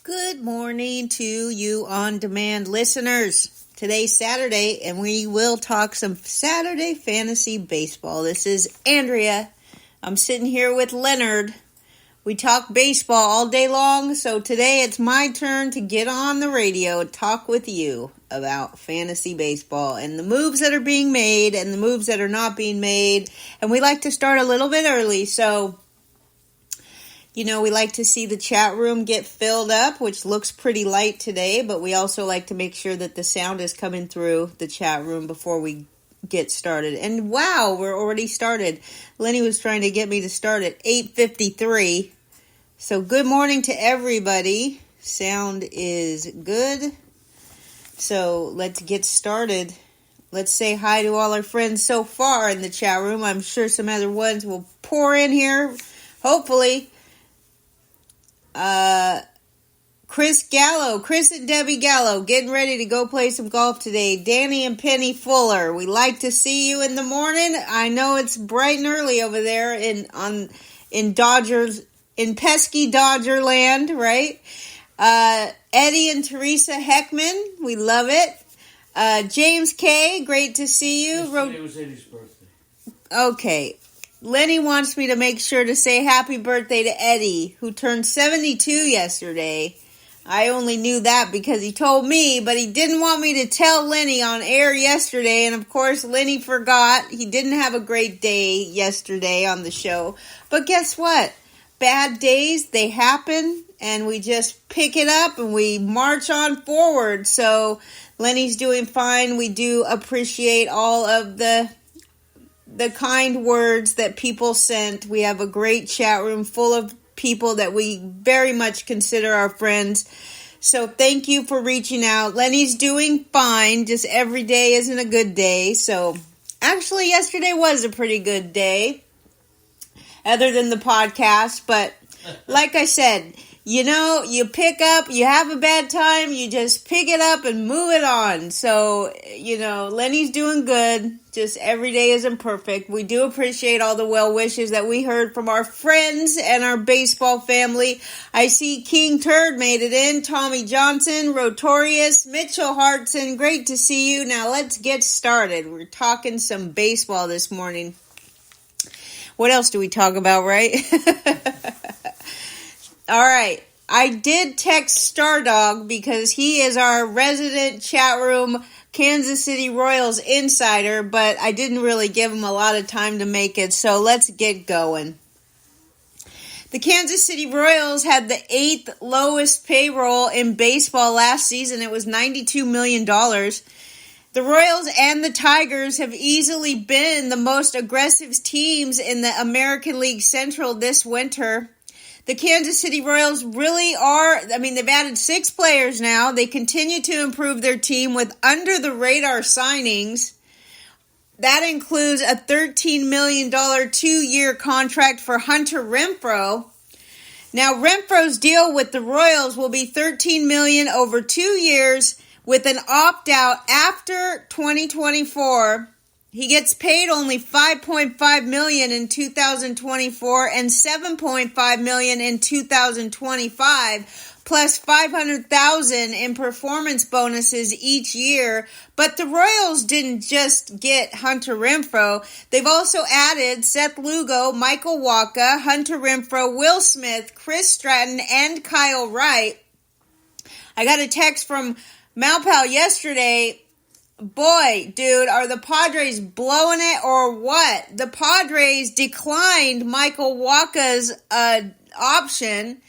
Good morning to you on-demand listeners. Today's Saturday, and we will talk some Saturday fantasy baseball. This is Andrea. I'm sitting here with Leonard. We talk baseball all day long, so today it's my turn to get on the radio and talk with you about fantasy baseball and the moves that are being made and the moves that are not being made. And we like to start a little bit early, so we like to see the chat room get filled up, which looks pretty light today, but we also like to make sure that the sound is coming through the chat room before we get started. And wow, we're already started. Lenny was trying to get me to start at 8:53. So good morning to everybody. Sound is good. So let's get started. Let's say hi to all our friends so far in the chat room. I'm sure some other ones will pour in here, hopefully. Chris and Debbie Gallo, getting ready to go play some golf today. Danny and Penny Fuller, we like to see you in the morning. I know it's bright and early over there in Dodgers, in pesky Dodger land, right? Eddie and Teresa Heckman, we love it. James K, great to see you. Yesterday was Eddie's birthday. Okay. Lenny wants me to make sure to say happy birthday to Eddie, who turned 72 yesterday. I only knew that because he told me, but he didn't want me to tell Lenny on air yesterday, and of course Lenny forgot. He didn't have a great day yesterday on the show. But guess what? Bad days, they happen, and we just pick it up and we march on forward. So Lenny's doing fine. We do appreciate all of the kind words that people sent. We have a great chat room full of people that we very much consider our friends. So thank you for reaching out. Lenny's doing fine. Just every day isn't a good day. So actually yesterday was a pretty good day, other than the podcast. But like I said, you pick up, you have a bad time, you just pick it up and move it on. So, Lenny's doing good. Just every day isn't perfect. We do appreciate all the well wishes that we heard from our friends and our baseball family. I see King Turd made it in. Tommy Johnson, Rotorius, Mitchell Hartson. Great to see you. Now let's get started. We're talking some baseball this morning. What else do we talk about, right? All right, I did text Stardog because he is our resident chat room Kansas City Royals insider, but I didn't really give him a lot of time to make it, so let's get going. The Kansas City Royals had the 8th lowest payroll in baseball last season. It was $92 million. The Royals and the Tigers have easily been the most aggressive teams in the American League Central this winter. The Kansas City Royals really are, they've added 6 players now. They continue to improve their team with under-the-radar signings. That includes a $13 million 2-year contract for Hunter Renfroe. Now, Renfroe's deal with the Royals will be $13 million over 2 years with an opt-out after 2024. He gets paid only $5.5 million in 2024 and $7.5 million in 2025, plus $500,000 in performance bonuses each year. But the Royals didn't just get Hunter Renfroe. They've also added Seth Lugo, Michael Wacha, Hunter Renfroe, Will Smith, Chris Stratton, and Kyle Wright. I got a text from Malpal yesterday. Boy, dude, are the Padres blowing it or what? The Padres declined Michael Wacha's option,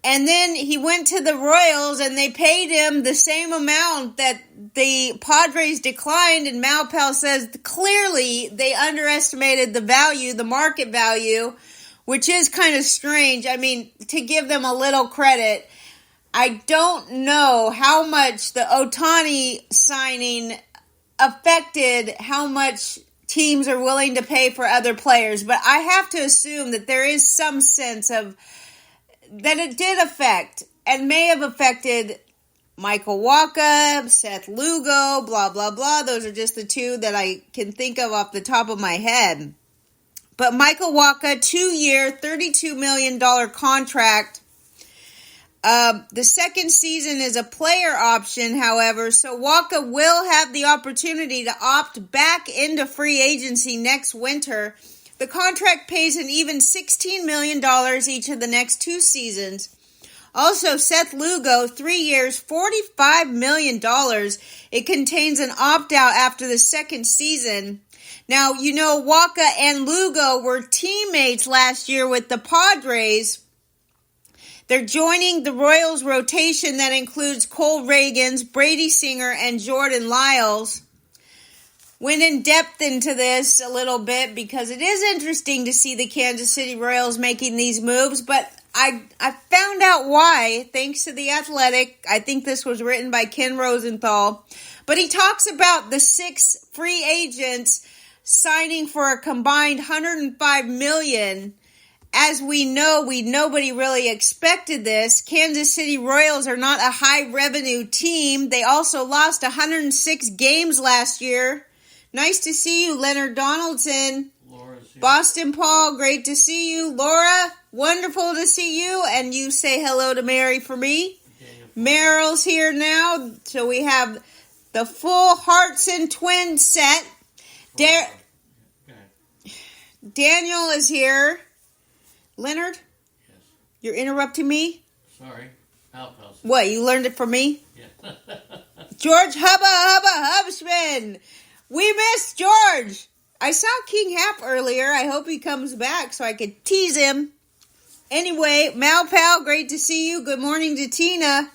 and then he went to the Royals and they paid him the same amount that the Padres declined, and Malpal says clearly they underestimated the value, the market value, which is kind of strange. To give them a little credit, I don't know how much the Ohtani signing affected how much teams are willing to pay for other players, but I have to assume that there is some sense of that it did affect and may have affected Michael Wacha, Seth Lugo, blah, blah, blah. Those are just the 2 that I can think of off the top of my head. But Michael Wacha, 2-year, $32 million contract. The second season is a player option, however, so Waka will have the opportunity to opt back into free agency next winter. The contract pays an even $16 million each of the next 2 seasons. Also, Seth Lugo, 3 years, $45 million. It contains an opt-out after the second season. Now, you know, Waka and Lugo were teammates last year with the Padres. They're joining the Royals rotation that includes Cole Reagans, Brady Singer, and Jordan Lyles. Went in depth into this a little bit because it is interesting to see the Kansas City Royals making these moves, but I found out why, thanks to The Athletic. I think this was written by Ken Rosenthal. But he talks about the 6 free agents signing for a combined $105 million. As we know, nobody really expected this. Kansas City Royals are not a high-revenue team. They also lost 106 games last year. Nice to see you, Leonard Donaldson. Boston Paul, great to see you. Laura, wonderful to see you. And you say hello to Mary for me. Meryl's here now. So we have the full Hartson twin set. Daniel is here. Leonard? Yes. You're interrupting me? Sorry. What, you learned it from me? Yeah. George Hubschman. We missed George. I saw King Hap earlier. I hope he comes back so I could tease him. Anyway, Mal Pal, great to see you. Good morning to Tina.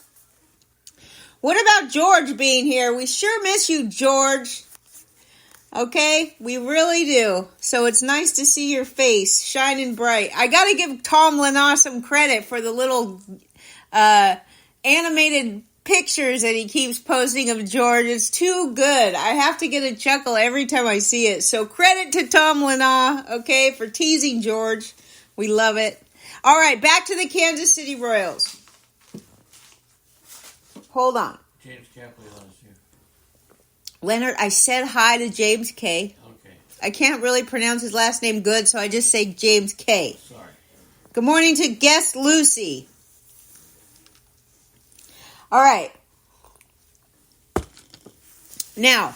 What about George being here? We sure miss you, George. Okay, we really do. So it's nice to see your face shining bright. I got to give Tom Lenoir some credit for the little animated pictures that he keeps posting of George. It's too good. I have to get a chuckle every time I see it. So credit to Tom Lenoir, okay, for teasing George. We love it. All right, back to the Kansas City Royals. Hold on. James Capley is here. Leonard, I said hi to James K. Okay. I can't really pronounce his last name good, so I just say James K. Sorry. Good morning to guest Lucy. All right. Now,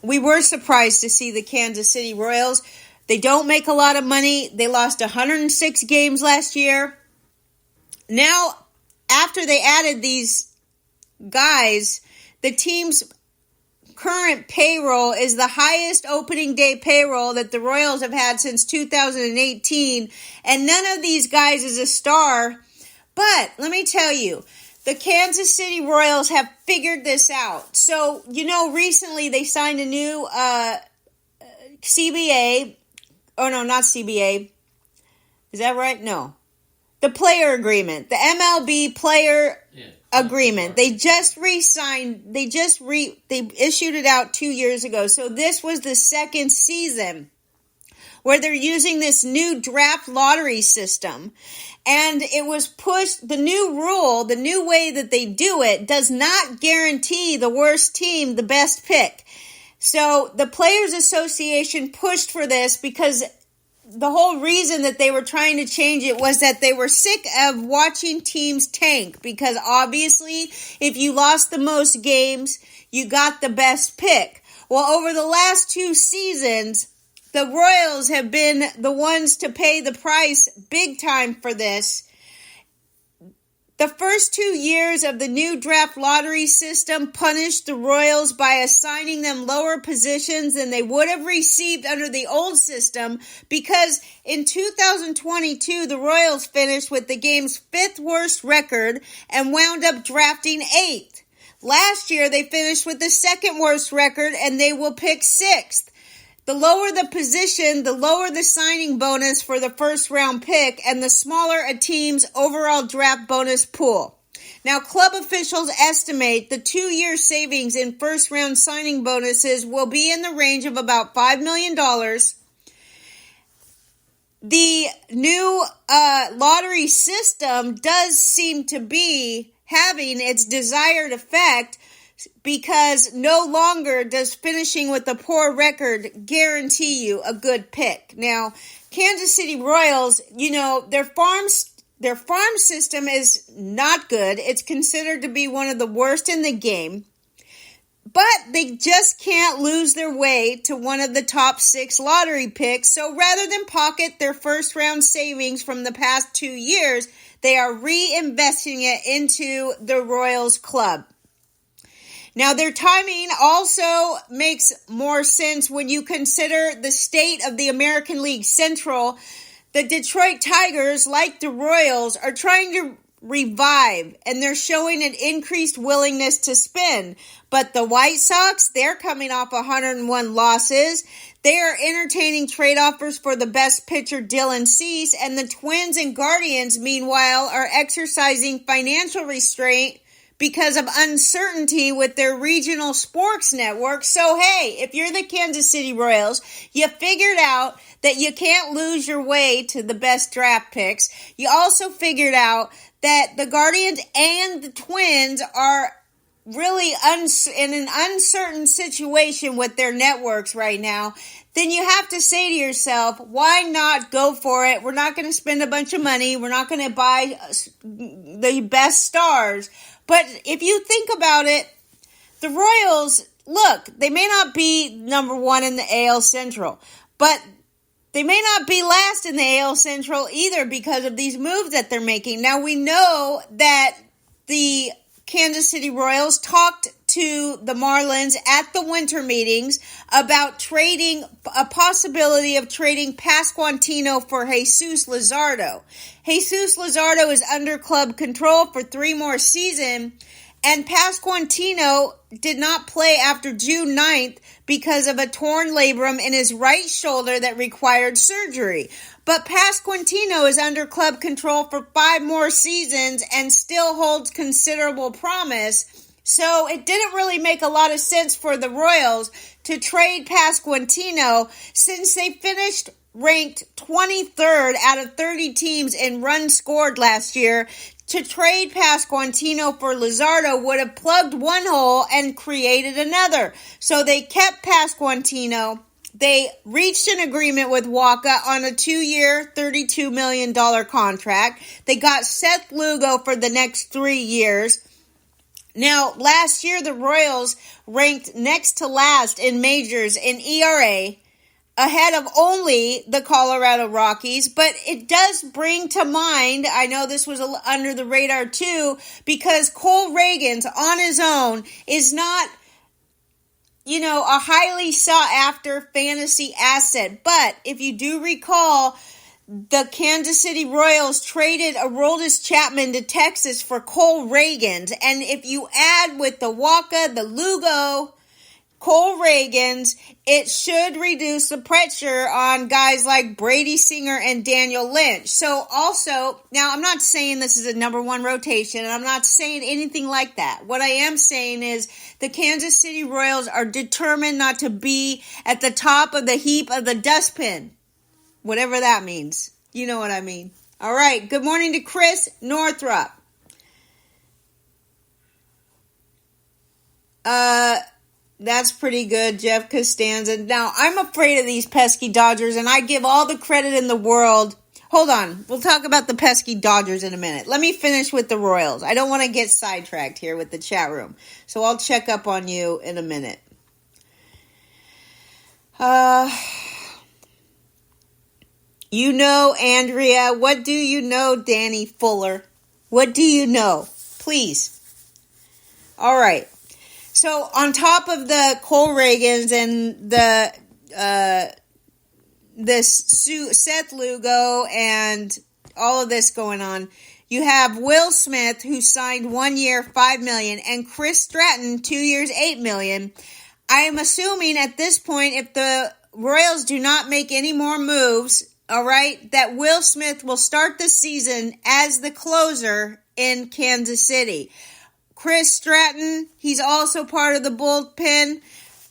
we were surprised to see the Kansas City Royals. They don't make a lot of money. They lost 106 games last year. Now, after they added these guys, the team's current payroll is the highest opening day payroll that the Royals have had since 2018, and none of these guys is a star. But let me tell you, the Kansas City Royals have figured this out. So, you know, recently they signed a new CBA. Oh, no, not CBA. Is that right? No. The player agreement. The MLB player agreement. They just re-signed. They issued it out 2 years ago. So this was the second season where they're using this new draft lottery system. And it was pushed, the new rule, the new way that they do it does not guarantee the worst team the best pick. So the Players Association pushed for this because the whole reason that they were trying to change it was that they were sick of watching teams tank, because obviously if you lost the most games, you got the best pick. Well, over the last 2 seasons, the Royals have been the ones to pay the price big time for this. The first 2 years of the new draft lottery system punished the Royals by assigning them lower positions than they would have received under the old system, because in 2022, the Royals finished with the game's 5th worst record and wound up drafting 8th. Last year, they finished with the 2nd worst record, and they will pick 6th. The lower the position, the lower the signing bonus for the first round pick, and the smaller a team's overall draft bonus pool. Now, club officials estimate the 2-year savings in first round signing bonuses will be in the range of about $5 million. The new lottery system does seem to be having its desired effect, because no longer does finishing with a poor record guarantee you a good pick. Now, Kansas City Royals, you know, their farm Their farm system is not good. It's considered to be one of the worst in the game. But they just can't lose their way to one of the top 6 lottery picks. So rather than pocket their first round savings from the past 2 years, they are reinvesting it into the Royals club. Now, their timing also makes more sense when you consider the state of the American League Central. The Detroit Tigers, like the Royals, are trying to revive, and they're showing an increased willingness to spend. But the White Sox, they're coming off 101 losses. They are entertaining trade offers for the best pitcher, Dylan Cease, and the Twins and Guardians, meanwhile, are exercising financial restraint because of uncertainty with their regional sports network. So, hey, if you're the Kansas City Royals, you figured out that you can't lose your way to the best draft picks. You also figured out that the Guardians and the Twins are really in an uncertain situation with their networks right now. Then you have to say to yourself, why not go for it? We're not going to spend a bunch of money. We're not going to buy the best stars. But if you think about it, the Royals, look, they may not be number 1 in the AL Central, but they may not be last in the AL Central either because of these moves that they're making. Now, we know that the Kansas City Royals talked to the Marlins at the winter meetings about a possibility of trading Pasquantino for Jesus Luzardo. Jesus Luzardo is under club control for 3 more seasons, and Pasquantino did not play after June 9th because of a torn labrum in his right shoulder that required surgery. But Pasquantino is under club control for 5 more seasons and still holds considerable promise. So it didn't really make a lot of sense for the Royals to trade Pasquantino since they finished ranked 23rd out of 30 teams in runs scored last year. To trade Pasquantino for Luzardo would have plugged one hole and created another. So they kept Pasquantino. They reached an agreement with Waka on a 2-year, $32 million contract. They got Seth Lugo for the next 3 years. Now, last year, the Royals ranked next to last in majors in ERA, ahead of only the Colorado Rockies, but it does bring to mind, I know this was under the radar too, because Cole Reagans on his own is not, a highly sought after fantasy asset. But if you do recall, the Kansas City Royals traded Aroldis Chapman to Texas for Cole Reagans. And if you add with the Waka, the Lugo, Cole Reagans, it should reduce the pressure on guys like Brady Singer and Daniel Lynch. So also, now I'm not saying this is a number 1 rotation, and I'm not saying anything like that. What I am saying is the Kansas City Royals are determined not to be at the top of the heap of the dustbin. Whatever that means. You know what I mean. All right. Good morning to Chris Northrup. That's pretty good, Jeff Costanza. Now, I'm afraid of these pesky Dodgers, and I give all the credit in the world. Hold on. We'll talk about the pesky Dodgers in a minute. Let me finish with the Royals. I don't want to get sidetracked here with the chat room, so I'll check up on you in a minute. Andrea. What do you know, Danny Fuller? What do you know? Please. All right. So on top of the Cole Reagans and this Seth Lugo and all of this going on, you have Will Smith, who signed 1 year, $5 million, and Chris Stratton, 2 years, $8 million. I am assuming at this point, if the Royals do not make any more moves, all right, that Will Smith will start the season as the closer in Kansas City. Chris Stratton, he's also part of the bullpen.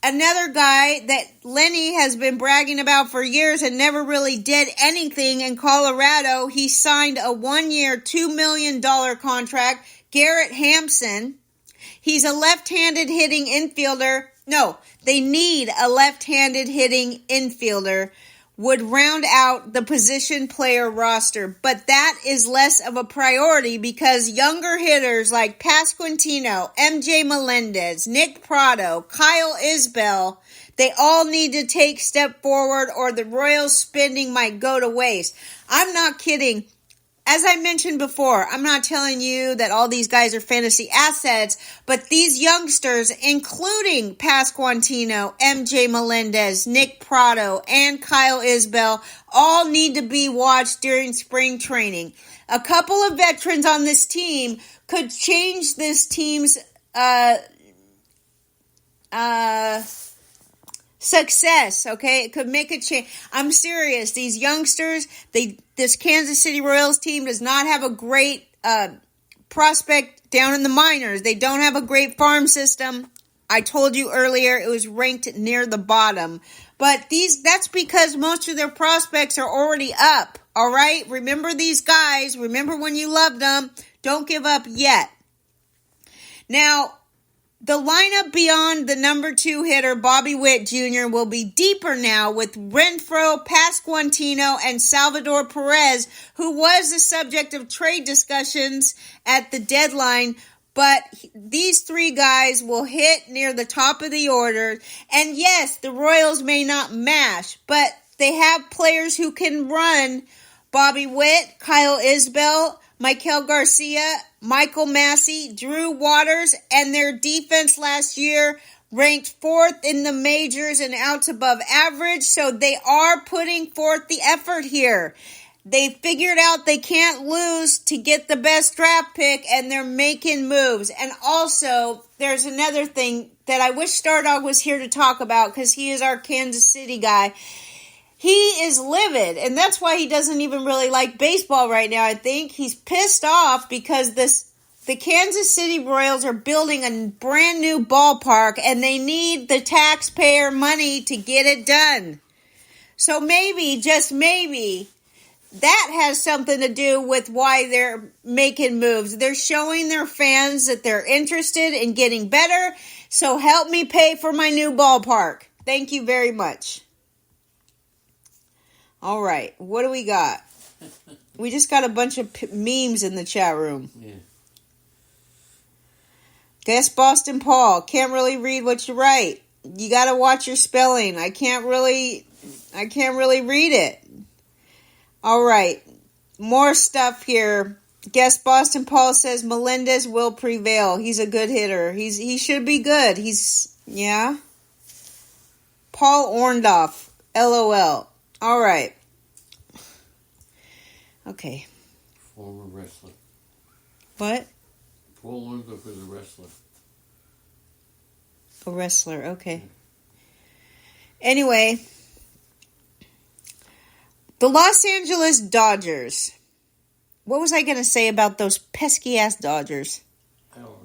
Another guy that Lenny has been bragging about for years and never really did anything in Colorado. He signed a 1 year, $2 million contract. Garrett Hampson. He's a left-handed hitting infielder. No, they need a left-handed hitting infielder. would round out the position player roster, but that is less of a priority because younger hitters like Pasquantino, MJ Melendez, Nick Pratto, Kyle Isbell, they all need to take step forward or the Royals spending might go to waste. I'm not kidding. As I mentioned before, I'm not telling you that all these guys are fantasy assets, but these youngsters, including Pasquantino, MJ Melendez, Nick Pratto, and Kyle Isbell, all need to be watched during spring training. A couple of veterans on this team could change this team's success, okay? It could make a change. I'm serious. These youngsters, this Kansas City Royals team does not have a great prospect down in the minors. They don't have a great farm system. I told you earlier it was ranked near the bottom. But that's because most of their prospects are already up, all right? Remember these guys. Remember when you loved them. Don't give up yet. Now, the lineup beyond the number 2 hitter, Bobby Witt Jr., will be deeper now with Renfroe, Pasquantino, and Salvador Perez, who was the subject of trade discussions at the deadline. But these 3 guys will hit near the top of the order. And yes, the Royals may not mash, but they have players who can run. Bobby Witt, Kyle Isbell, Michael Garcia, Michael Massey, Drew Waters, and their defense last year ranked 4th in the majors and outs above average, so they are putting forth the effort here. They figured out they can't lose to get the best draft pick, and they're making moves. And also, there's another thing that I wish Stardog was here to talk about because he is our Kansas City guy. He is livid, and that's why he doesn't even really like baseball right now, I think. He's pissed off because the Kansas City Royals are building a brand new ballpark, and they need the taxpayer money to get it done. So maybe, just maybe, that has something to do with why they're making moves. They're showing their fans that they're interested in getting better, so help me pay for my new ballpark. Thank you very much. All right, what do we got? We just got a bunch of memes in the chat room. Yeah. Guess Boston Paul. Can't really read what you write. You got to watch your spelling. I can't really read it. All right, more stuff here. Guess Boston Paul says Melendez will prevail. He's a good hitter. He should be good. Yeah. Paul Orndorff. LOL. All right. Okay. Former wrestler. What? Paul Orndorff is a wrestler. A wrestler, okay. Anyway, the Los Angeles Dodgers. What was I going to say about those pesky-ass Dodgers? I don't know.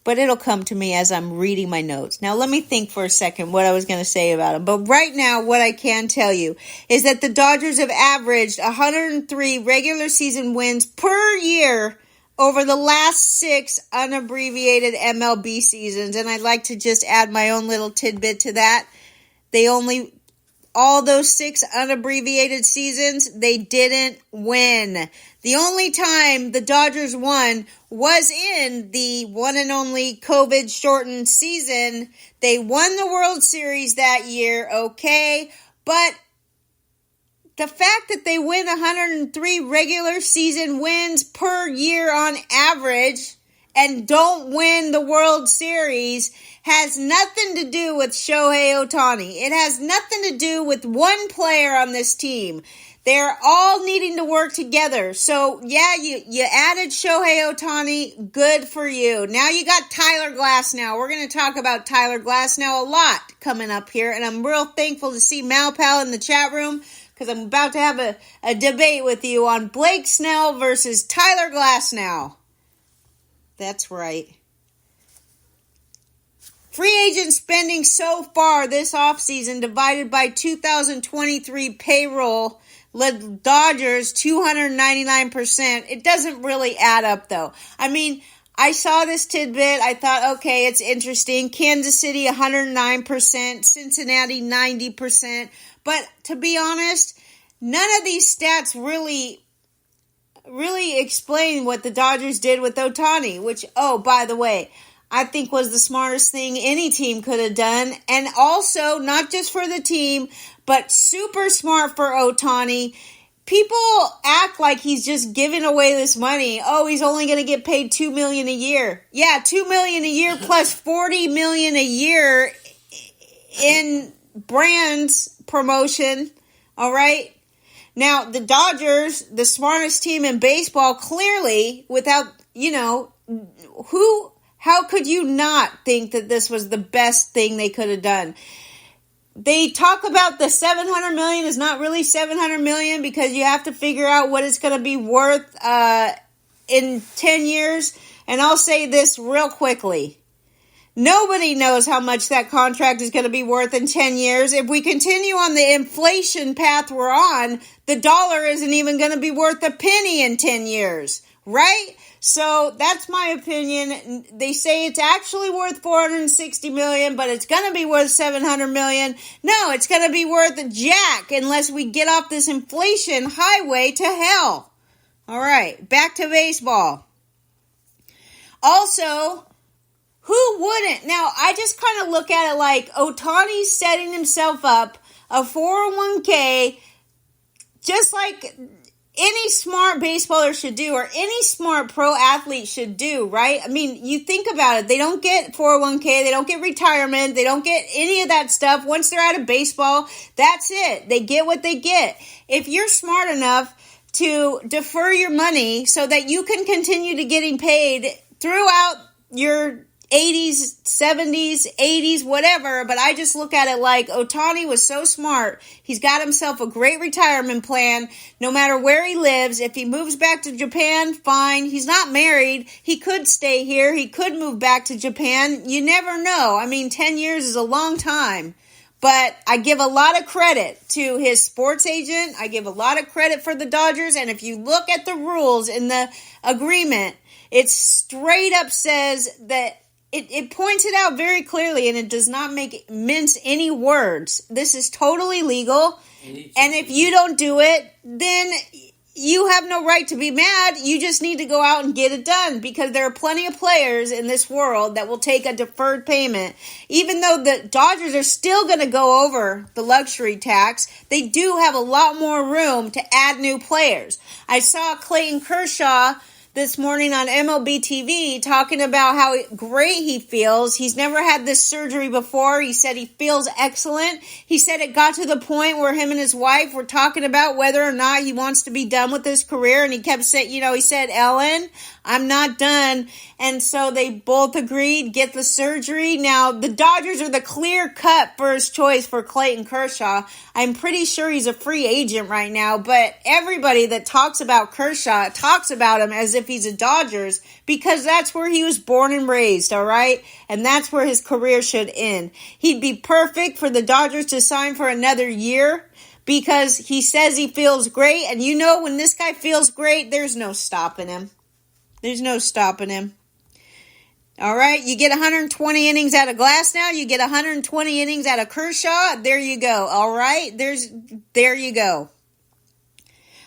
But it'll come to me as I'm reading my notes. Now, let me think for a second what I was going to say about them. But right now, what I can tell you is that the Dodgers have averaged 103 regular season wins per year over the last 6 unabbreviated MLB seasons. And I'd like to just add my own little tidbit to that. All those 6 unabbreviated seasons, they didn't win. The only time the Dodgers won was in the one and only COVID-shortened season. They won the World Series that year, okay, but the fact that they win 103 regular season wins per year on average and don't win the World Series has nothing to do with Shohei Ohtani. It has nothing to do with one player on this team. They're all needing to work together. So, yeah, you added Shohei Ohtani. Good for you. Now you got Tyler Glasnow. We're going to talk about Tyler Glasnow a lot coming up here. And I'm real thankful to see Malpal in the chat room because I'm about to have a debate with you on Blake Snell versus Tyler Glasnow. That's right. Free agent spending so far this offseason divided by 2023 payroll led Dodgers 299%. It doesn't really add up, though. I mean, I saw this tidbit. I thought, okay, it's interesting. Kansas City 109%, Cincinnati 90%. But to be honest, none of these stats really explain what the Dodgers did with Ohtani, which, oh, by the way, I think was the smartest thing any team could have done. And also, not just for the team, but super smart for Ohtani. People act like he's just giving away this money. Oh, he's only going to get paid $2 million a year. Yeah, $2 million a year plus $40 million a year in brands promotion. All right. Now, the Dodgers, the smartest team in baseball, clearly, without, how could you not think that this was the best thing they could have done? They talk about the $700 million is not really $700 million because you have to figure out what it's going to be worth in 10 years. And I'll say this real quickly. Nobody knows how much that contract is going to be worth in 10 years. If we continue on the inflation path we're on, the dollar isn't even going to be worth a penny in 10 years, right? So that's my opinion. They say it's actually worth $460 million, but it's going to be worth $700 million. No, it's going to be worth a jack unless we get off this inflation highway to hell. All right, back to baseball. Also, who wouldn't? Now, I just kind of look at it like Ohtani's setting himself up a 401k just like any smart baseballer should do, or any smart pro athlete should do, right? I mean, you think about it. They don't get 401k. They don't get retirement. They don't get any of that stuff. Once they're out of baseball, that's it. They get what they get. If you're smart enough to defer your money so that you can continue to getting paid throughout your 80s, 70s, 80s, whatever, but I just look at it like Ohtani was so smart. He's got himself a great retirement plan, no matter where he lives. If he moves back to Japan, fine. He's not married. He could stay here. He could move back to Japan. You never know. I mean, 10 years is a long time. But I give a lot of credit to his sports agent. I give a lot of credit for the Dodgers. And if you look at the rules in the agreement, it straight up says that it points it out very clearly, and it does not mince any words. This is totally legal. And if you don't do it, then you have no right to be mad. You just need to go out and get it done, because there are plenty of players in this world that will take a deferred payment. Even though the Dodgers are still going to go over the luxury tax, they do have a lot more room to add new players. I saw Clayton Kershaw this morning on MLB TV talking about how great he feels. He's never had this surgery before. He said he feels excellent. He said it got to the point where him and his wife were talking about whether or not he wants to be done with his career. And he kept saying, he said, Ellen, I'm not done. And so they both agreed, get the surgery. Now, the Dodgers are the clear-cut first choice for Clayton Kershaw. I'm pretty sure he's a free agent right now, but everybody that talks about Kershaw talks about him as if he's a Dodgers, because that's where he was born and raised, all right? And that's where his career should end. He'd be perfect for the Dodgers to sign for another year, because he says he feels great. And when this guy feels great, there's no stopping him. There's no stopping him. All right, you get 120 innings out of Glass now. You get 120 innings out of Kershaw. There you go. All right, there you go.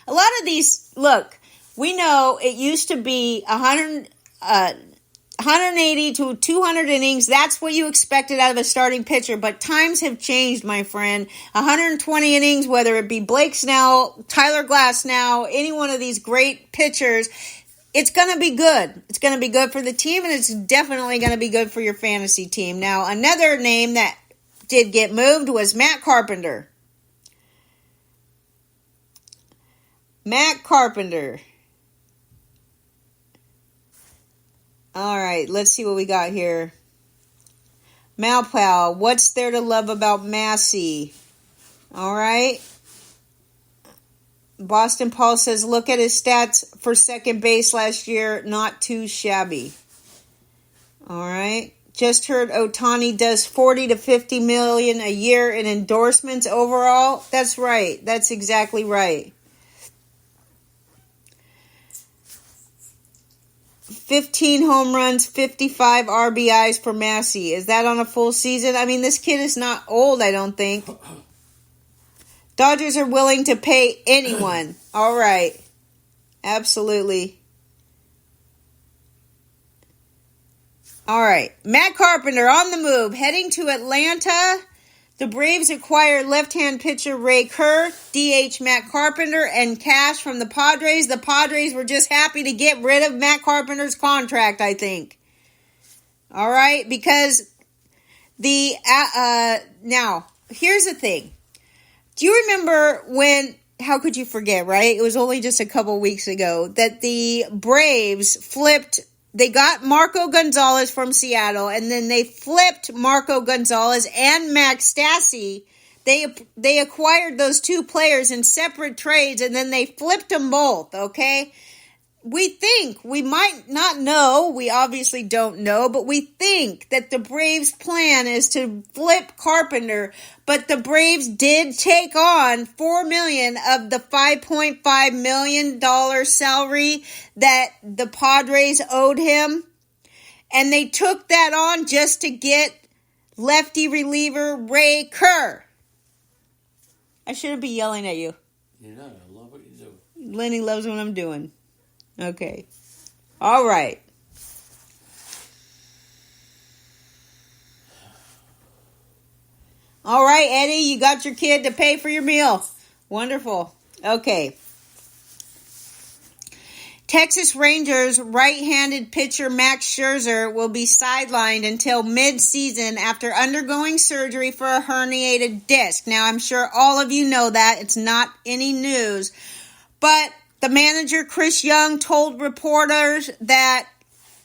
A lot of these, look, we know it used to be 180 to 200 innings. That's what you expected out of a starting pitcher. But times have changed, my friend. 120 innings, whether it be Blake Snell, Tyler Glasnow, any one of these great pitchers, it's going to be good. It's going to be good for the team, and it's definitely going to be good for your fantasy team. Now, another name that did get moved was Matt Carpenter. Matt Carpenter. All right, let's see what we got here. Malpal, what's there to love about Massey? All right. Boston Paul says, look at his stats for second base last year. Not too shabby. All right. Just heard Ohtani does 40 to 50 million a year in endorsements overall. That's right. That's exactly right. 15 home runs, 55 RBIs for Massey. Is that on a full season? I mean, this kid is not old, I don't think. Dodgers are willing to pay anyone. All right. Absolutely. All right. Matt Carpenter on the move, heading to Atlanta. The Braves acquired left-hand pitcher Ray Kerr, DH Matt Carpenter, and cash from the Padres. The Padres were just happy to get rid of Matt Carpenter's contract, I think. All right, because now, here's the thing. Do you remember when, how could you forget, right? It was only just a couple weeks ago that the Braves flipped, they got Marco Gonzalez from Seattle, and then they flipped Marco Gonzalez and Max Stassi. They acquired those two players in separate trades, and then they flipped them both, okay? We might not know, we obviously don't know, but we think that the Braves' plan is to flip Carpenter, but the Braves did take on $4 million of the $5.5 million salary that the Padres owed him, and they took that on just to get lefty reliever Ray Kerr. I shouldn't be yelling at you. You're not. I love what you do. Lenny loves what I'm doing. Okay. All right. All right, Eddie, you got your kid to pay for your meal. Wonderful. Okay. Texas Rangers right-handed pitcher Max Scherzer will be sidelined until mid-season after undergoing surgery for a herniated disc. Now, I'm sure all of you know that. It's not any news. But the manager, Chris Young, told reporters that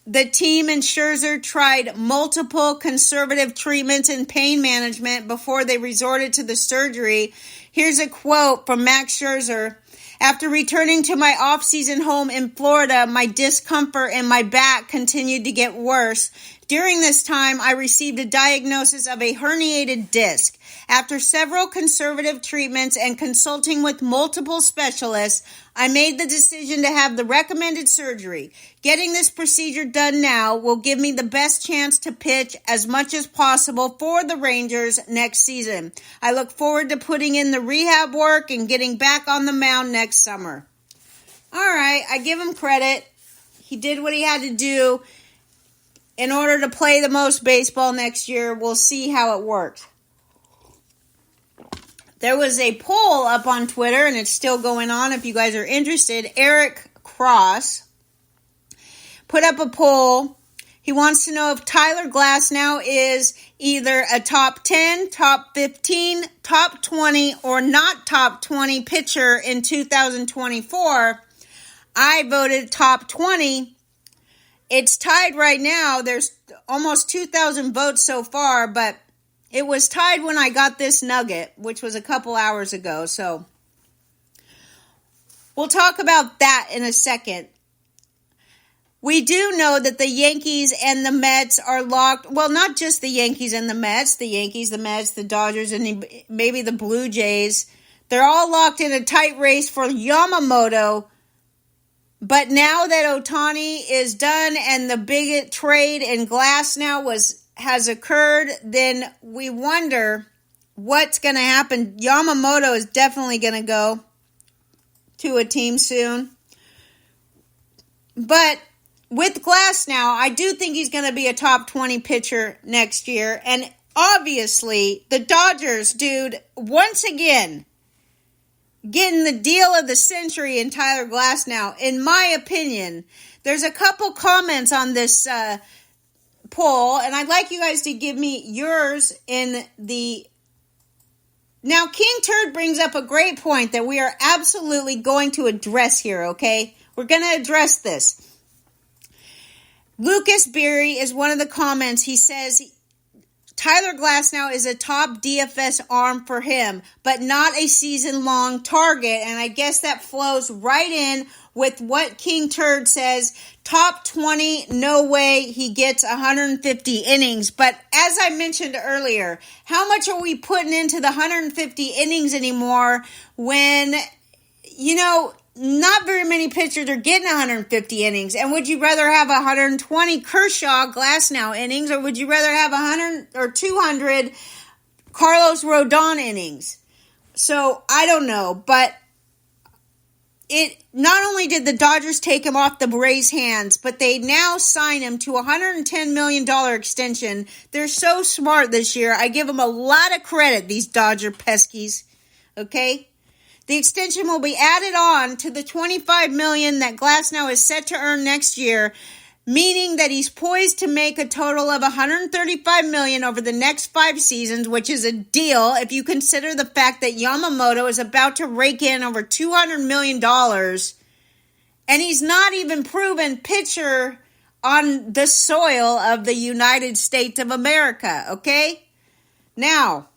the team and Scherzer tried multiple conservative treatments and pain management before they resorted to the surgery. Here's a quote from Max Scherzer. After returning to my off-season home in Florida, my discomfort in my back continued to get worse. During this time, I received a diagnosis of a herniated disc. After several conservative treatments and consulting with multiple specialists, I made the decision to have the recommended surgery. Getting this procedure done now will give me the best chance to pitch as much as possible for the Rangers next season. I look forward to putting in the rehab work and getting back on the mound next summer. All right, I give him credit. He did what he had to do in order to play the most baseball next year. We'll see how it works. There was a poll up on Twitter, and it's still going on if you guys are interested. Eric Cross put up a poll. He wants to know if Tyler Glasnow is either a top 10, top 15, top 20, or not top 20 pitcher in 2024. I voted top 20. It's tied right now. There's almost 2,000 votes so far, but it was tied when I got this nugget, which was a couple hours ago. So we'll talk about that in a second. We do know that the Yankees and the Mets are locked. Well, not just the Yankees and the Mets. The Yankees, the Mets, the Dodgers, and maybe the Blue Jays. They're all locked in a tight race for Yamamoto. But now that Ohtani is done and the big trade in Glasnow has occurred, then we wonder what's going to happen. Yamamoto is definitely going to go to a team soon. But with Glasnow, I do think he's going to be a top 20 pitcher next year. And obviously, the Dodgers, dude, once again, getting the deal of the century in Tyler Glasnow. In my opinion, there's a couple comments on this poll, and I'd like you guys to give me yours in the... Now, King Turd brings up a great point that we are absolutely going to address here, okay? We're going to address this. Lucas Beery is one of the comments. He says Tyler Glasnow is a top DFS arm for him, but not a season-long target, and I guess that flows right in with what King Turd says. Top 20, no way he gets 150 innings. But as I mentioned earlier, how much are we putting into the 150 innings anymore when, not very many pitchers are getting 150 innings? And would you rather have 120 Kershaw Glasnow innings, or would you rather have 100 or 200 Carlos Rodon innings? So I don't know, but it not only did the Dodgers take him off the Rays' hands, but they now sign him to a $110 million extension. They're so smart this year. I give them a lot of credit, these Dodger peskies. Okay? The extension will be added on to the $25 million that Glasnow is set to earn next year, meaning that he's poised to make a total of $135 million over the next 5 seasons, which is a deal if you consider the fact that Yamamoto is about to rake in over $200 million, and he's not even proven pitcher on the soil of the United States of America, okay? Now,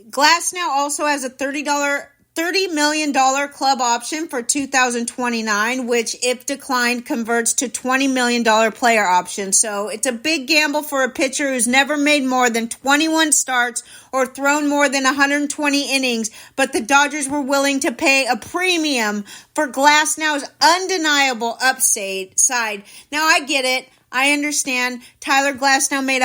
Glasnow also has a $30 million club option for 2029, which, if declined, converts to $20 million player option. So it's a big gamble for a pitcher who's never made more than 21 starts or thrown more than 120 innings, but the Dodgers were willing to pay a premium for Glasnow's undeniable upside. Now, I get it. I understand. Tyler Glasnow made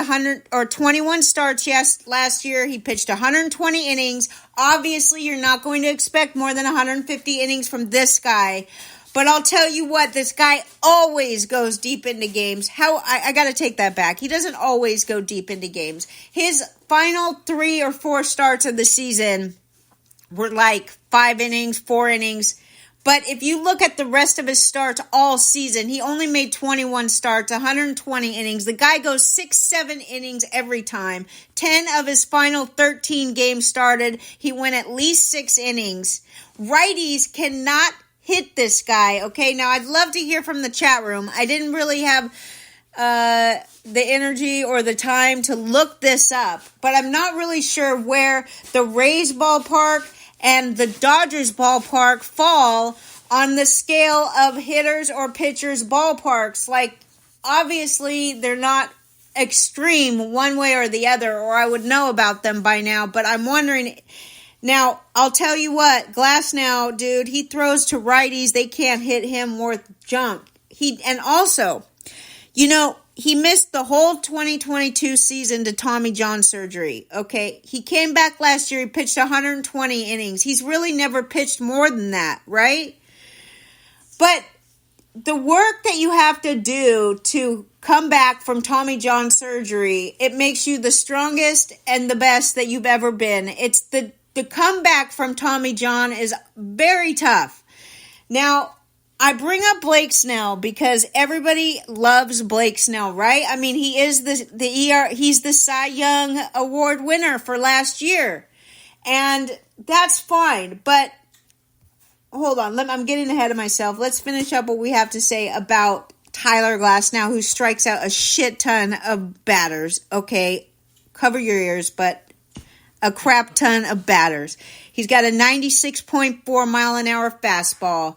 21 starts last year. He pitched 120 innings. Obviously, you're not going to expect more than 150 innings from this guy. But I'll tell you what, this guy always goes deep into games. I got to take that back. He doesn't always go deep into games. His final 3 or 4 starts of the season were like 5 innings, 4 innings. But if you look at the rest of his starts all season, he only made 21 starts, 120 innings. The guy goes 6-7 innings every time. 10 of his final 13 games started, he went at least 6 innings. Righties cannot hit this guy, okay? Now, I'd love to hear from the chat room. I didn't really have the energy or the time to look this up, but I'm not really sure where the Rays ballpark and the Dodgers ballpark fall on the scale of hitters or pitchers ballparks. Like, obviously, they're not extreme one way or the other, or I would know about them by now, but I'm wondering. Now, I'll tell you what, Glasnow, dude, he throws to righties. They can't hit him worth junk. And also, he missed the whole 2022 season to Tommy John surgery, okay? He came back last year. He pitched 120 innings. He's really never pitched more than that, right? But the work that you have to do to come back from Tommy John surgery, it makes you the strongest and the best that you've ever been. It's the comeback from Tommy John is very tough. Now, I bring up Blake Snell because everybody loves Blake Snell, right? I mean, he is he's the Cy Young Award winner for last year. And that's fine, but hold on, I'm getting ahead of myself. Let's finish up what we have to say about Tyler Glasnow, who strikes out a shit ton of batters. Okay, cover your ears, but a crap ton of batters. He's got a 96.4 mile an hour fastball.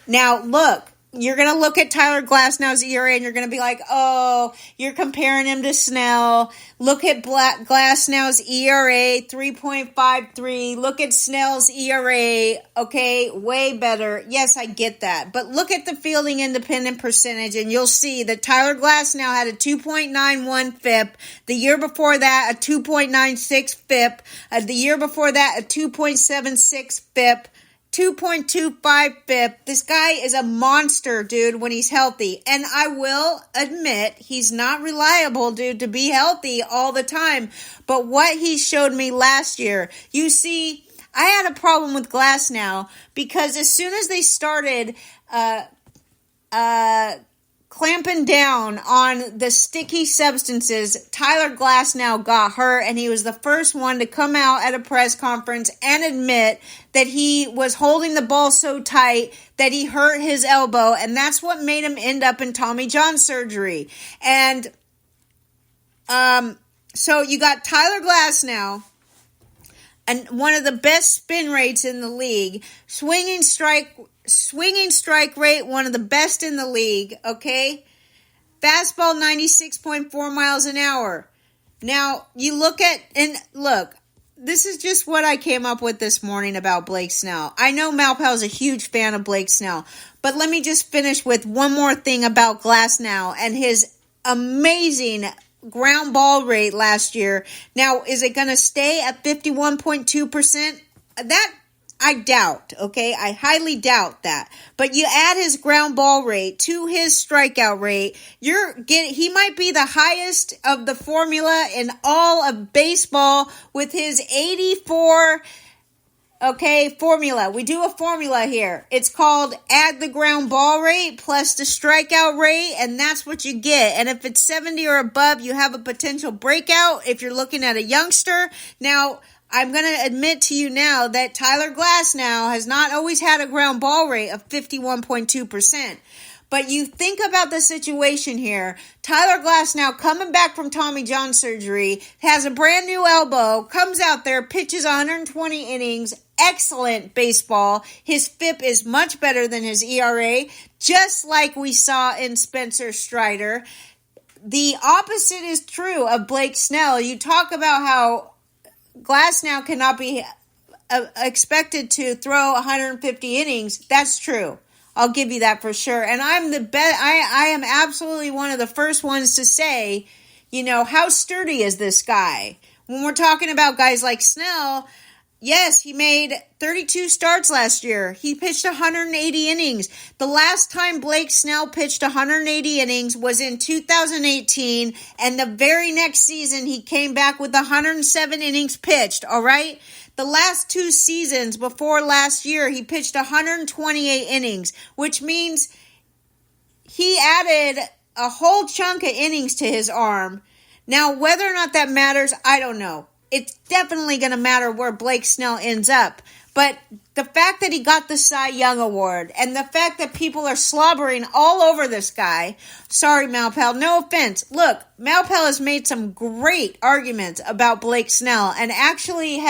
Now, look, you're going to look at Tyler Glasnow's ERA and you're going to be like, oh, you're comparing him to Snell. Look at Glasnow's ERA, 3.53. Look at Snell's ERA, okay, way better. Yes, I get that. But look at the fielding independent percentage and you'll see that Tyler Glasnow had a 2.91 FIP. The year before that, a 2.96 FIP. The year before that, a 2.76 FIP. 2.25 FIP. This guy is a monster, dude, when he's healthy. And I will admit, he's not reliable, dude, to be healthy all the time. But what he showed me last year, you see, I had a problem with Glasnow because as soon as they started clamping down on the sticky substances, Tyler Glasnow got hurt, and he was the first one to come out at a press conference and admit that he was holding the ball so tight that he hurt his elbow, and that's what made him end up in Tommy John surgery. And so you got Tyler Glasnow, and one of the best spin rates in the league, swinging strike rate, one of the best in the league, okay? Fastball, 96.4 miles an hour. Now, you look, this is just what I came up with this morning about Blake Snell. I know Malpow's a huge fan of Blake Snell, but let me just finish with one more thing about Glasnow and his amazing ground ball rate last year. Now, is it going to stay at 51.2%? That I doubt, okay? I highly doubt that. But you add his ground ball rate to his strikeout rate, he might be the highest of the formula in all of baseball with his 84. Okay, formula. We do a formula here. It's called add the ground ball rate plus the strikeout rate, and that's what you get. And if it's 70 or above, you have a potential breakout if you're looking at a youngster. Now, I'm going to admit to you now that Tyler Glasnow has not always had a ground ball rate of 51.2%. But you think about the situation here. Tyler Glasnow coming back from Tommy John surgery, has a brand new elbow, comes out there, pitches 120 innings, excellent baseball. His FIP is much better than his ERA, just like we saw in Spencer Strider. The opposite is true of Blake Snell. You talk about how Glasnow cannot be expected to throw 150 innings. That's true. I'll give you that for sure. And I'm the best. I am absolutely one of the first ones to say, how sturdy is this guy? When we're talking about guys like Snell, yes, he made 32 starts last year. He pitched 180 innings. The last time Blake Snell pitched 180 innings was in 2018, and the very next season he came back with 107 innings pitched, all right? The last 2 seasons before last year, he pitched 128 innings, which means he added a whole chunk of innings to his arm. Now, whether or not that matters, I don't know. It's definitely going to matter where Blake Snell ends up. But the fact that he got the Cy Young Award and the fact that people are slobbering all over this guy, sorry, Malpal, no offense. Look, Malpal has made some great arguments about Blake Snell and actually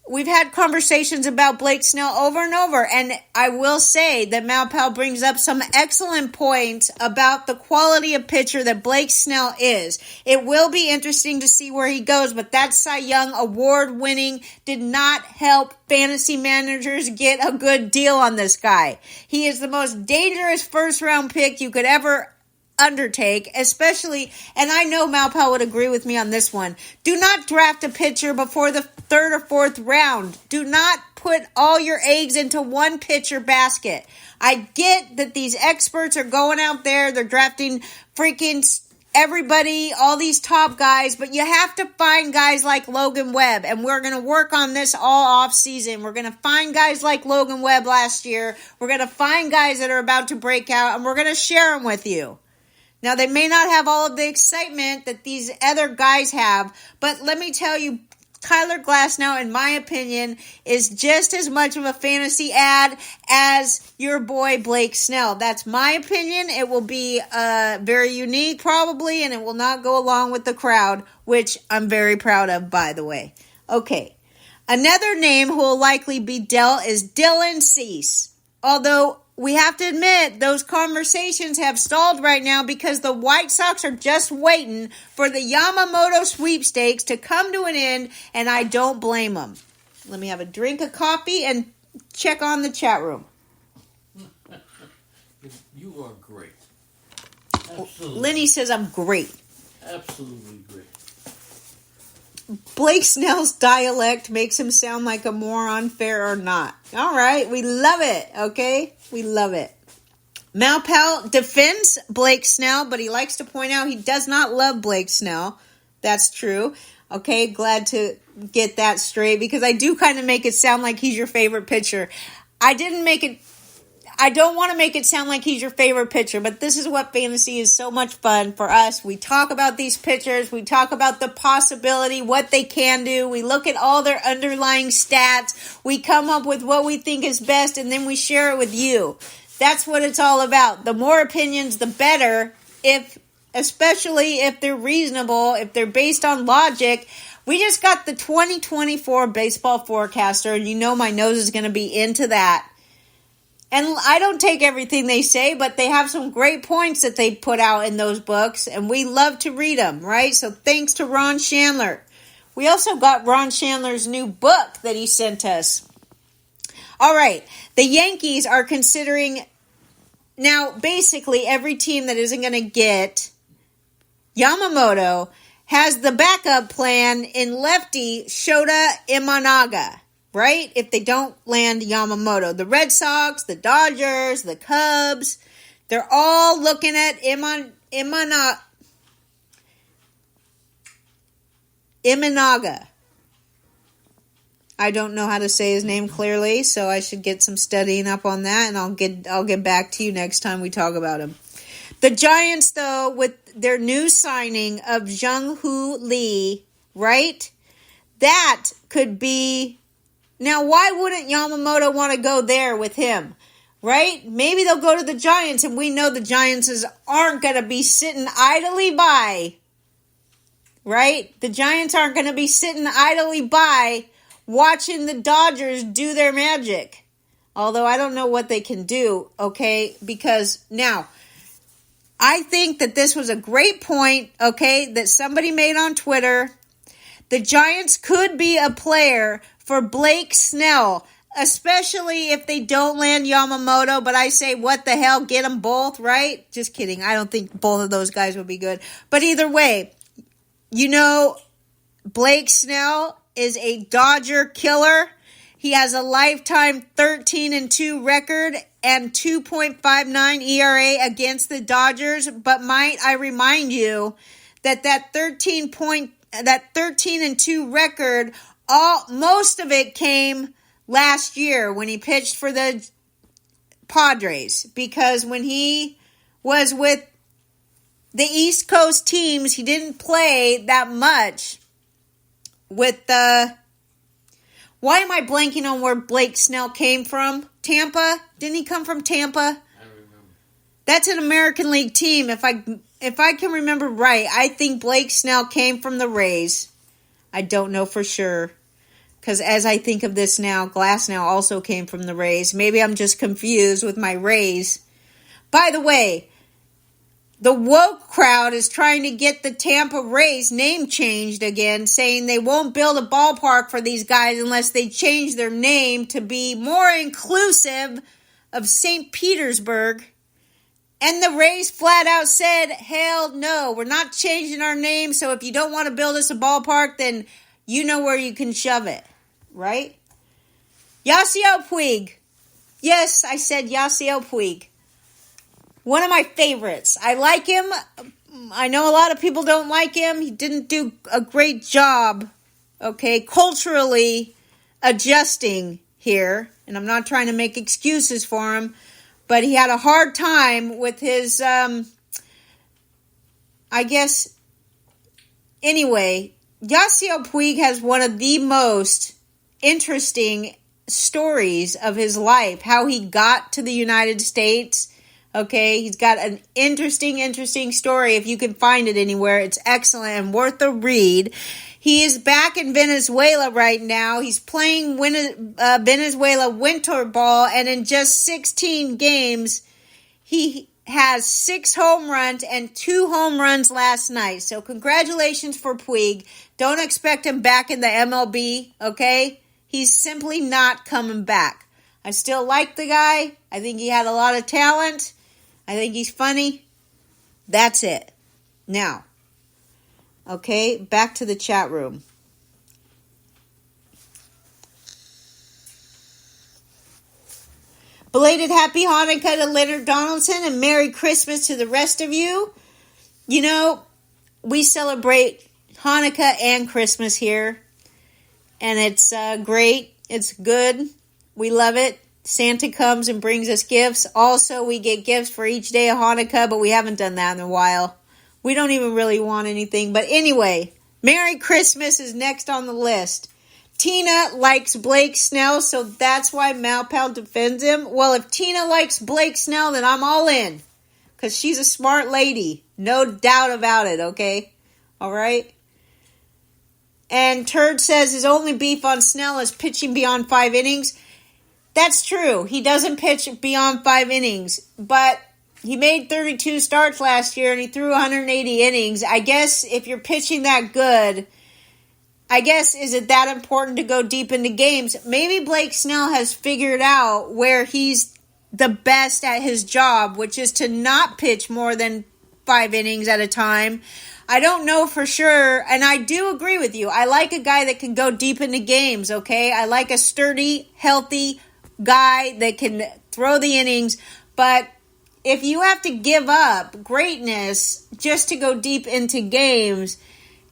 we've had conversations about Blake Snell over and over, and I will say that Malpal brings up some excellent points about the quality of pitcher that Blake Snell is. It will be interesting to see where he goes, but that Cy Young award-winning did not help fantasy managers get a good deal on this guy. He is the most dangerous first-round pick you could ever undertake, especially, and I know Malpal would agree with me on this one. Do not draft a pitcher before the 3rd or 4th round. Do not put all your eggs into one pitcher basket. I get that these experts are going out there, they're drafting freaking everybody, all these top guys, but you have to find guys like Logan Webb, and we're going to work on this all off season. We're going to find guys like Logan Webb last year. We're going to find guys that are about to break out, and we're going to share them with you. Now, they may not have all of the excitement that these other guys have, but let me tell you, Tyler Glasnow, in my opinion, is just as much of a fantasy ad as your boy Blake Snell. That's my opinion. It will be very unique, probably, and it will not go along with the crowd, which I'm very proud of, by the way. Okay. Another name who will likely be dealt is Dylan Cease. Although we have to admit, those conversations have stalled right now because the White Sox are just waiting for the Yamamoto sweepstakes to come to an end, and I don't blame them. Let me have a drink of coffee and check on the chat room. You are great. Absolutely. Lenny says I'm great. Absolutely great. Blake Snell's dialect makes him sound like a moron, fair or not. All right, we love it, okay? We love it. Malpal defends Blake Snell, but he likes to point out he does not love Blake Snell. That's true. Okay, glad to get that straight because I do kind of make it sound like he's your favorite pitcher. I don't want to make it sound like he's your favorite pitcher, but this is what fantasy is so much fun for us. We talk about these pitchers. We talk about the possibility, what they can do. We look at all their underlying stats. We come up with what we think is best, and then we share it with you. That's what it's all about. The more opinions, the better, especially if they're reasonable, if they're based on logic. We just got the 2024 baseball forecaster, and you know my nose is going to be into that. And I don't take everything they say, but they have some great points that they put out in those books, and we love to read them, right? So thanks to Ron Chandler. We also got Ron Chandler's new book that he sent us. All right, the Yankees are considering, now basically every team that isn't going to get Yamamoto has the backup plan in lefty Shota Imanaga, right? If they don't land Yamamoto. The Red Sox, the Dodgers, the Cubs, they're all looking at Imanaga. I don't know how to say his name clearly, so I should get some studying up on that, and I'll get back to you next time we talk about him. The Giants, though, with their new signing of Jung-Hoo Lee, right? That could be... Now, why wouldn't Yamamoto want to go there with him, right? Maybe they'll go to the Giants, and we know the Giants aren't going to be sitting idly by, right? The Giants aren't going to be sitting idly by watching the Dodgers do their magic. Although I don't know what they can do, okay? Because now... I think that this was a great point, okay, that somebody made on Twitter. The Giants could be a player for Blake Snell, especially if they don't land Yamamoto. But I say, what the hell, get them both, right? Just kidding. I don't think both of those guys would be good. But either way, you know, Blake Snell is a Dodger killer. He has a lifetime 13-2 record and 2.59 ERA against the Dodgers. But might I remind you that 13-2 record, most of it came last year when he pitched for the Padres. Because when he was with the East Coast teams, he didn't play that much with the... Why am I blanking on where Blake Snell came from? Tampa? Didn't he come from Tampa? I remember. That's an American League team. If I can remember right, I think Blake Snell came from the Rays. I don't know for sure. Because as I think of this now, Glasnow also came from the Rays. Maybe I'm just confused with my Rays. By the way, the woke crowd is trying to get the Tampa Rays name changed again, saying they won't build a ballpark for these guys unless they change their name to be more inclusive of St. Petersburg. And the Rays flat out said, hell no, we're not changing our name, so if you don't want to build us a ballpark, then you know where you can shove it, right? Yasiel Puig. Yes, I said Yasiel Puig. One of my favorites. I like him. I know a lot of people don't like him. He didn't do a great job, okay, culturally adjusting here. And I'm not trying to make excuses for him. But he had a hard time with his, I guess, anyway, Yasiel Puig has one of the most interesting stories of his life. How he got to the United States. Okay, he's got an interesting story. If you can find it anywhere, it's excellent and worth a read. He is back in Venezuela right now. He's playing Venezuela winter ball, and in just 16 games, he has 6 home runs and 2 home runs last night. So congratulations for Puig. Don't expect him back in the MLB, okay? He's simply not coming back. I still like the guy. I think he had a lot of talent. I think he's funny. That's it. Now, okay, back to the chat room. Belated Happy Hanukkah to Leonard Donaldson and Merry Christmas to the rest of you. You know, we celebrate Hanukkah and Christmas here. And it's great. It's good. We love it. Santa comes and brings us gifts. Also, we get gifts for each day of Hanukkah, but we haven't done that in a while. We don't even really want anything. But anyway, Merry Christmas is next on the list. Tina likes Blake Snell, so that's why Malpal defends him. Well, if Tina likes Blake Snell, then I'm all in. Because she's a smart lady. No doubt about it, okay? All right? And Turd says his only beef on Snell is pitching beyond 5 innings. That's true. He doesn't pitch beyond 5 innings. But he made 32 starts last year and he threw 180 innings. I guess if you're pitching that good, I guess is it that important to go deep into games? Maybe Blake Snell has figured out where he's the best at his job, which is to not pitch more than 5 innings at a time. I don't know for sure, and I do agree with you. I like a guy that can go deep into games, okay? I like a sturdy, healthy guy that can throw the innings, but if you have to give up greatness just to go deep into games,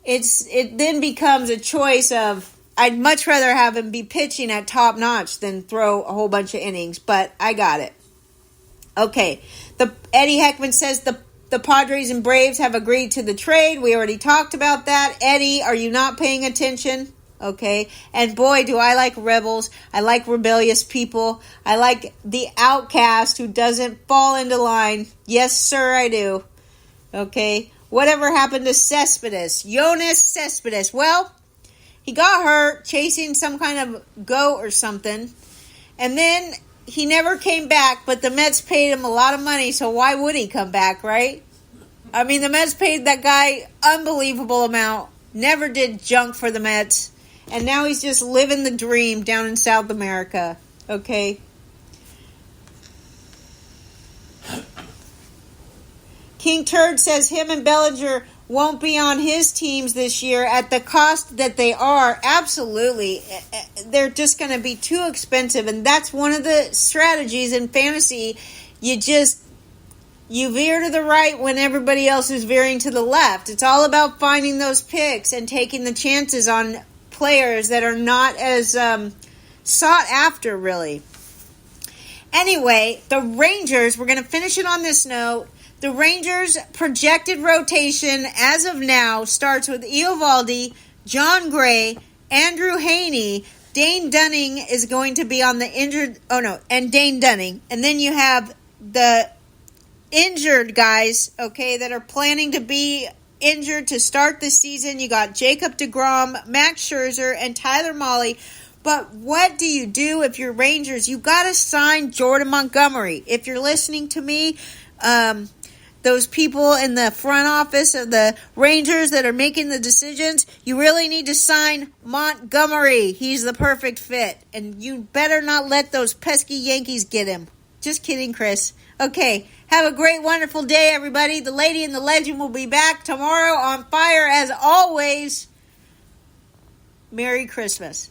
it then becomes a choice of, I'd much rather have him be pitching at top notch than throw a whole bunch of innings, but I got it. Okay, Eddie Heckman says the Padres and Braves have agreed to the trade. We already talked about that. Eddie, are you not paying attention? Okay, and boy, do I like rebels. I like rebellious people. I like the outcast who doesn't fall into line. Yes, sir, I do. Okay, whatever happened to Cespedes? Jonas Cespedes. Well, he got hurt chasing some kind of goat or something, and then he never came back, but the Mets paid him a lot of money, so why would he come back, right? I mean, the Mets paid that guy unbelievable amount, never did junk for the Mets, and now he's just living the dream down in South America, okay? King Turd says him and Bellinger won't be on his teams this year at the cost that they are. Absolutely. They're just going to be too expensive, and that's one of the strategies in fantasy. You veer to the right when everybody else is veering to the left. It's all about finding those picks and taking the chances on players that are not as sought after, really. Anyway, the Rangers, we're going to finish it on this note. The Rangers' projected rotation as of now starts with Eovaldi, John Gray, Andrew Heaney. Dane Dunning is going to be on the injured... Oh, no, and Dane Dunning. And then you have the injured guys, okay, that are planning to be injured to start the season. You got Jacob deGrom, Max Scherzer, and Tyler Mahle. But what do you do if you're Rangers? You got to sign Jordan Montgomery. If you're listening to me... those people in the front office of the Rangers that are making the decisions, you really need to sign Montgomery. He's the perfect fit. And you better not let those pesky Yankees get him. Just kidding, Chris. Okay, have a great, wonderful day, everybody. The Lady and the Legend will be back tomorrow on fire as always. Merry Christmas.